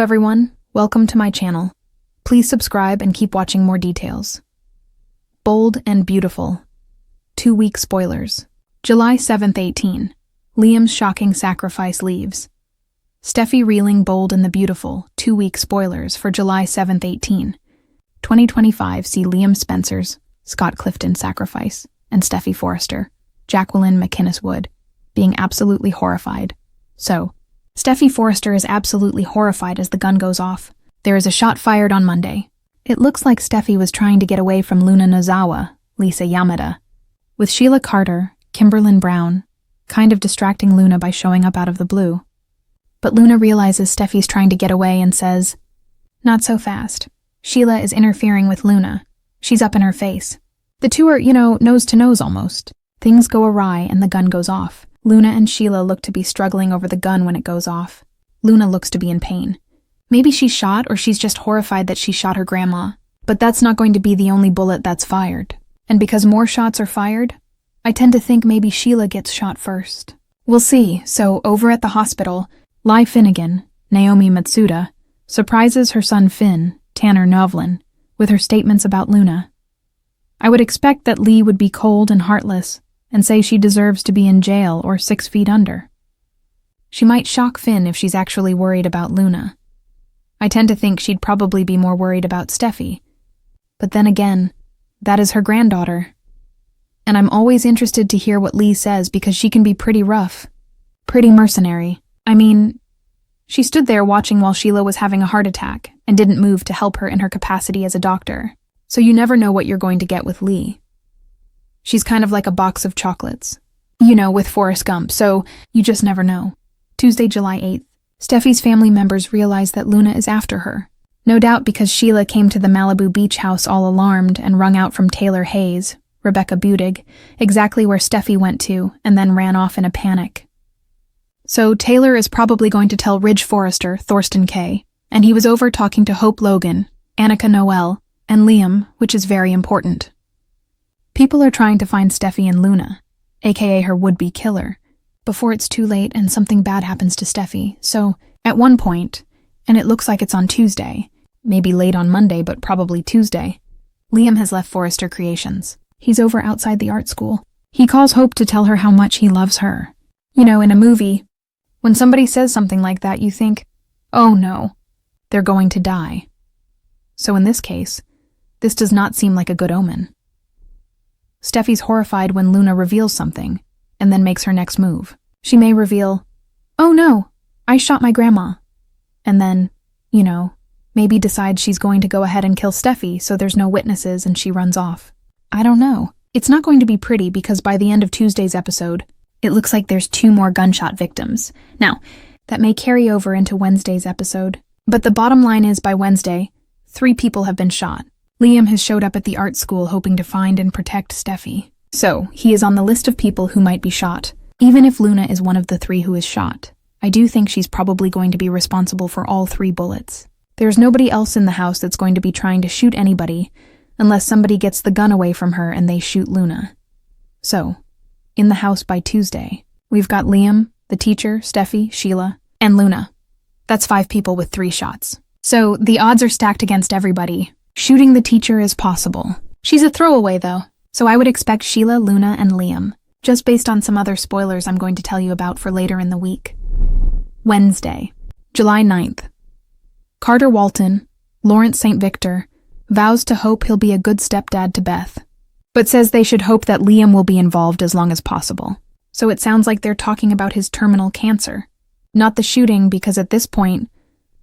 everyone, welcome to my channel. Please subscribe and keep watching more details. Bold and beautiful. 2-week spoilers. July 7th, 18. Liam's shocking sacrifice leaves. Steffy reeling bold and the beautiful. 2-week spoilers for July 7th, 18. 2025 see Liam Spencer's Scott Clifton sacrifice and Steffy Forrester, Jacqueline McInnes Wood, being absolutely horrified. So, Steffy Forrester is absolutely horrified as the gun goes off. There is a shot fired on Monday. It looks like Steffy was trying to get away from Luna Nozawa, Lisa Yamada, with Sheila Carter, Kimberlyn Brown, kind of distracting Luna by showing up out of the blue. But Luna realizes Steffy's trying to get away and says, "Not so fast. Sheila is interfering with Luna. She's up in her face." The two are, nose to nose almost. Things go awry and the gun goes off. Luna and Sheila look to be struggling over the gun when it goes off. Luna looks to be in pain. Maybe she's shot or she's just horrified that she shot her grandma. But that's not going to be the only bullet that's fired. And because more shots are fired, I tend to think maybe Sheila gets shot first. We'll see. So over at the hospital, Lai Finnegan, Naomi Matsuda, surprises her son Finn, Tanner Novlin, with her statements about Luna. I would expect that Lee would be cold and heartless and say she deserves to be in jail or 6 feet under. She might shock Finn if she's actually worried about Luna. I tend to think she'd probably be more worried about Steffy. But then again, that is her granddaughter. And I'm always interested to hear what Lee says because she can be pretty rough. Pretty mercenary. I mean, she stood there watching while Sheila was having a heart attack and didn't move to help her in her capacity as a doctor. So you never know what you're going to get with Lee. She's kind of like a box of chocolates. With Forrest Gump, so you just never know. Tuesday, July 8th. Steffy's family members realize that Luna is after her. No doubt because Sheila came to the Malibu beach house all alarmed and wrung out from Taylor Hayes, Rebecca Budig, exactly where Steffy went to, and then ran off in a panic. So Taylor is probably going to tell Ridge Forrester, Thorsten K., and he was over talking to Hope Logan, Annika Noel, and Liam, which is very important. People are trying to find Steffy and Luna, aka her would-be killer, before it's too late and something bad happens to Steffy. So, at one point, and it looks like it's on Tuesday, maybe late on Monday but probably Tuesday, Liam has left Forrester Creations. He's over outside the art school. He calls Hope to tell her how much he loves her. In a movie, when somebody says something like that, you think, oh no, they're going to die. So in this case, this does not seem like a good omen. Steffy's horrified when Luna reveals something, and then makes her next move. She may reveal, "Oh no, I shot my grandma." And then, maybe decides she's going to go ahead and kill Steffy so there's no witnesses and she runs off. I don't know. It's not going to be pretty because by the end of Tuesday's episode, it looks like there's 2 more gunshot victims. Now, that may carry over into Wednesday's episode, but the bottom line is by Wednesday, 3 people have been shot. Liam has showed up at the art school hoping to find and protect Steffy. So, he is on the list of people who might be shot. Even if Luna is one of the 3 who is shot, I do think she's probably going to be responsible for all 3 bullets. There's nobody else in the house that's going to be trying to shoot anybody unless somebody gets the gun away from her and they shoot Luna. So, in the house by Tuesday, we've got Liam, the teacher, Steffy, Sheila, and Luna. That's 5 people with 3 shots. So, the odds are stacked against everybody. Shooting the teacher is possible. She's a throwaway, though, so I would expect Sheila, Luna, and Liam, just based on some other spoilers I'm going to tell you about for later in the week. Wednesday, July 9th. Carter Walton, Lawrence St. Victor, vows to Hope he'll be a good stepdad to Beth, but says they should hope that Liam will be involved as long as possible. So it sounds like they're talking about his terminal cancer. Not the shooting, because at this point,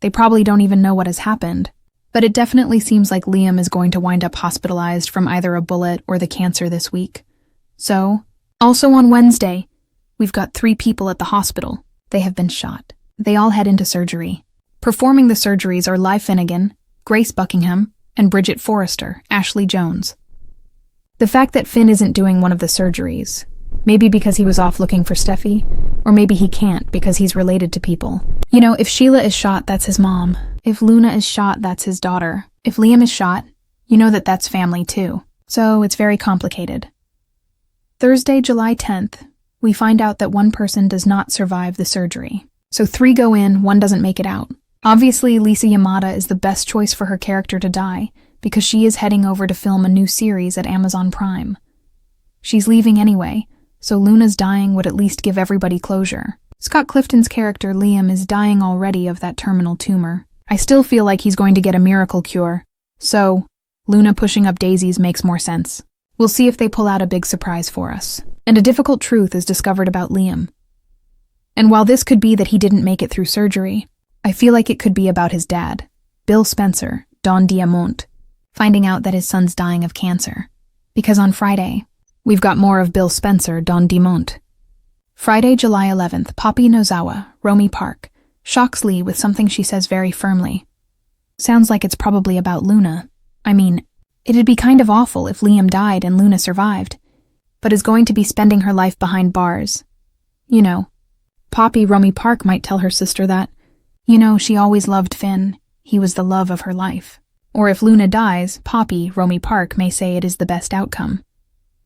they probably don't even know what has happened. But it definitely seems like Liam is going to wind up hospitalized from either a bullet or the cancer this week. So, also on Wednesday, we've got 3 people at the hospital. They have been shot. They all head into surgery. Performing the surgeries are Lai Finnegan, Grace Buckingham, and Bridget Forrester, Ashley Jones. The fact that Finn isn't doing one of the surgeries, maybe because he was off looking for Steffy, or maybe he can't because he's related to people. If Sheila is shot, that's his mom. If Luna is shot, that's his daughter. If Liam is shot, that's family too. So it's very complicated. Thursday, July 10th, we find out that one person does not survive the surgery. So 3 go in, 1 doesn't make it out. Obviously, Lisa Yamada is the best choice for her character to die, because she is heading over to film a new series at Amazon Prime. She's leaving anyway, so Luna's dying would at least give everybody closure. Scott Clifton's character, Liam, is dying already of that terminal tumor. I still feel like he's going to get a miracle cure, so Luna pushing up daisies makes more sense. We'll see if they pull out a big surprise for us. And a difficult truth is discovered about Liam. And while this could be that he didn't make it through surgery, I feel like it could be about his dad, Bill Spencer, Don Diamont, finding out that his son's dying of cancer. Because on Friday, we've got more of Bill Spencer, Don Diamont. Friday, July 11th, Poppy Nozawa, Romy Park, shocks Lee with something she says very firmly. Sounds like it's probably about Luna. I mean, it'd be kind of awful if Liam died and Luna survived, but is going to be spending her life behind bars. You know, Poppy Romy Park might tell her sister that, she always loved Finn. He was the love of her life. Or if Luna dies, Poppy Romy Park may say it is the best outcome.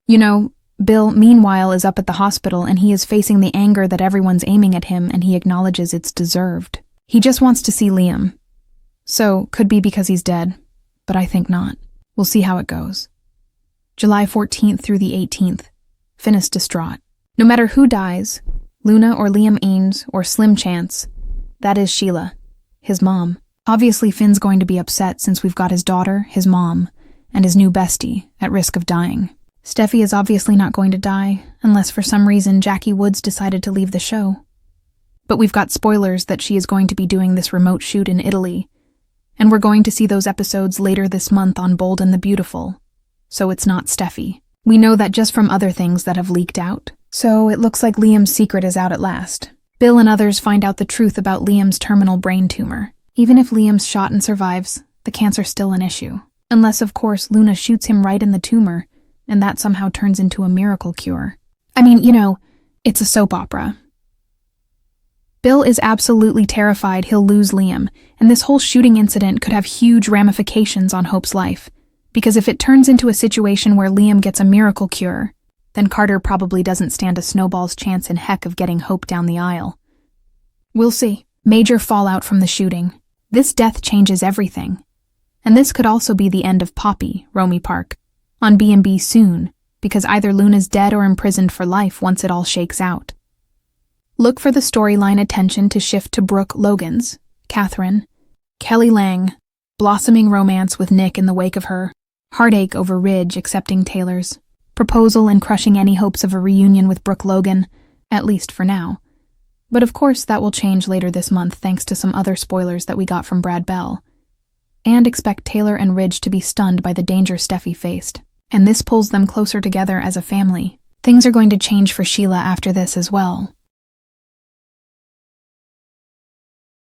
Bill, meanwhile, is up at the hospital and he is facing the anger that everyone's aiming at him and he acknowledges it's deserved. He just wants to see Liam. So, could be because he's dead, but I think not. We'll see how it goes. July 14th through the 18th. Finn is distraught. No matter who dies, Luna or Liam Ames or Slim Chance, that is Sheila, his mom. Obviously Finn's going to be upset since we've got his daughter, his mom, and his new bestie at risk of dying. Steffy is obviously not going to die, unless for some reason Jackie Woods decided to leave the show. But we've got spoilers that she is going to be doing this remote shoot in Italy, and we're going to see those episodes later this month on Bold and the Beautiful. So it's not Steffy. We know that just from other things that have leaked out. So it looks like Liam's secret is out at last. Bill and others find out the truth about Liam's terminal brain tumor. Even if Liam's shot and survives, the cancer's still an issue. Unless, of course, Luna shoots him right in the tumor, and that somehow turns into a miracle cure. I mean, it's a soap opera. Bill is absolutely terrified he'll lose Liam, and this whole shooting incident could have huge ramifications on Hope's life, because if it turns into a situation where Liam gets a miracle cure, then Carter probably doesn't stand a snowball's chance in heck of getting Hope down the aisle. We'll see. Major fallout from the shooting. This death changes everything. And this could also be the end of Poppy, Romy Park, on B&B soon, because either Luna's dead or imprisoned for life once it all shakes out. Look for the storyline attention to shift to Brooke Logan's, Catherine, Kelly Lang, blossoming romance with Nick in the wake of her, heartache over Ridge accepting Taylor's, proposal and crushing any hopes of a reunion with Brooke Logan, at least for now. But of course that will change later this month thanks to some other spoilers that we got from Brad Bell. And expect Taylor and Ridge to be stunned by the danger Steffy faced. And this pulls them closer together as a family. Things are going to change for Sheila after this as well.